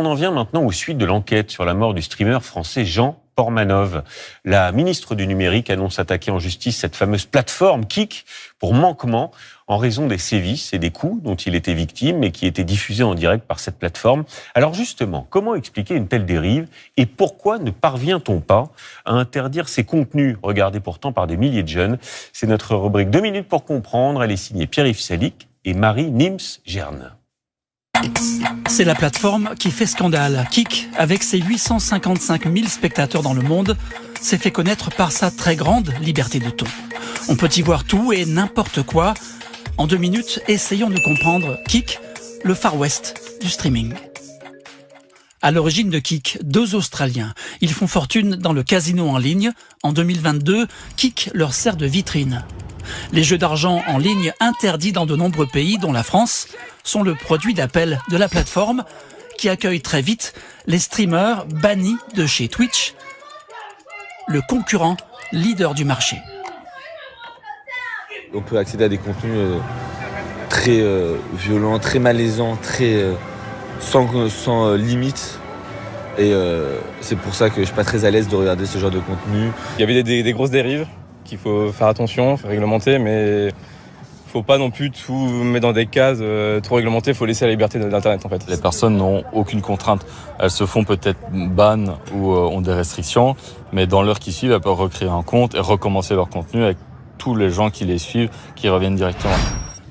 On en vient maintenant aux suites de l'enquête sur la mort du streamer français Jean Portmanov. La ministre du Numérique annonce attaquer en justice cette fameuse plateforme Kik pour manquement en raison des sévices et des coups dont il était victime et qui étaient diffusés en direct par cette plateforme. Alors justement, comment expliquer une telle dérive et pourquoi ne parvient-on pas à interdire ces contenus regardés pourtant par des milliers de jeunes? C'est notre rubrique 2 minutes pour comprendre. Elle est signée Pierre-Yves Salic et Marie Nims-Gerne. C'est la plateforme qui fait scandale. Kik, avec ses 855 000 spectateurs dans le monde, s'est fait connaître par sa très grande liberté de ton. On peut y voir tout et n'importe quoi. En 2 minutes, essayons de comprendre Kik, le Far West du streaming. À l'origine de Kik, 2 Australiens. Ils font fortune dans le casino en ligne. En 2022, Kik leur sert de vitrine. Les jeux d'argent en ligne interdits dans de nombreux pays, dont la France, sont le produit d'appel de la plateforme qui accueille très vite les streamers bannis de chez Twitch, le concurrent leader du marché. On peut accéder à des contenus très violents, très malaisants, sans limite. Et c'est pour ça que je suis pas très à l'aise de regarder ce genre de contenu. Il y avait des grosses dérives qu'il faut faire attention, faut réglementer, mais faut pas non plus tout mettre dans des cases trop réglementées, faut laisser la liberté d'internet en fait. Les personnes n'ont aucune contrainte. Elles se font peut-être ban ou ont des restrictions, mais dans l'heure qui suit, elles peuvent recréer un compte et recommencer leur contenu avec tous les gens qui les suivent, qui reviennent directement.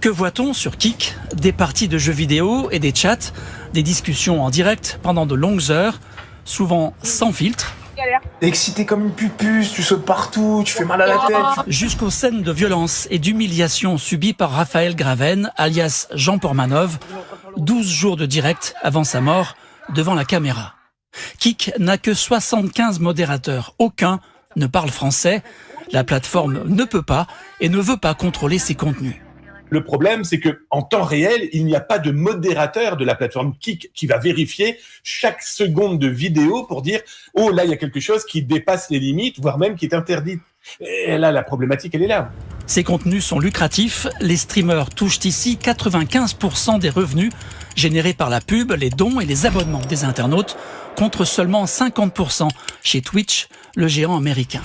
Que voit-on sur Kik? Des parties de jeux vidéo et des chats, des discussions en direct pendant de longues heures, souvent sans filtre. Excité comme une pupuce, tu sautes partout, tu fais mal à la tête. Jusqu'aux scènes de violence et d'humiliation subies par Raphaël Graven, alias Jean Portmanov, 12 jours de direct avant sa mort devant la caméra. Kik n'a que 75 modérateurs, aucun ne parle français. La plateforme ne peut pas et ne veut pas contrôler ses contenus. Le problème, c'est que en temps réel, il n'y a pas de modérateur de la plateforme Kik qui va vérifier chaque seconde de vidéo pour dire « Oh, là, il y a quelque chose qui dépasse les limites, voire même qui est interdit. » Et là, la problématique, elle est là. Ces contenus sont lucratifs. Les streamers touchent ici 95% des revenus générés par la pub, les dons et les abonnements des internautes, contre seulement 50% chez Twitch, le géant américain.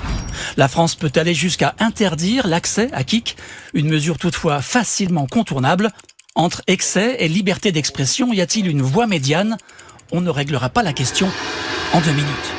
La France peut aller jusqu'à interdire l'accès à Kik, une mesure toutefois facilement contournable. Entre excès et liberté d'expression, y a-t-il une voie médiane? On ne réglera pas la question en 2 minutes.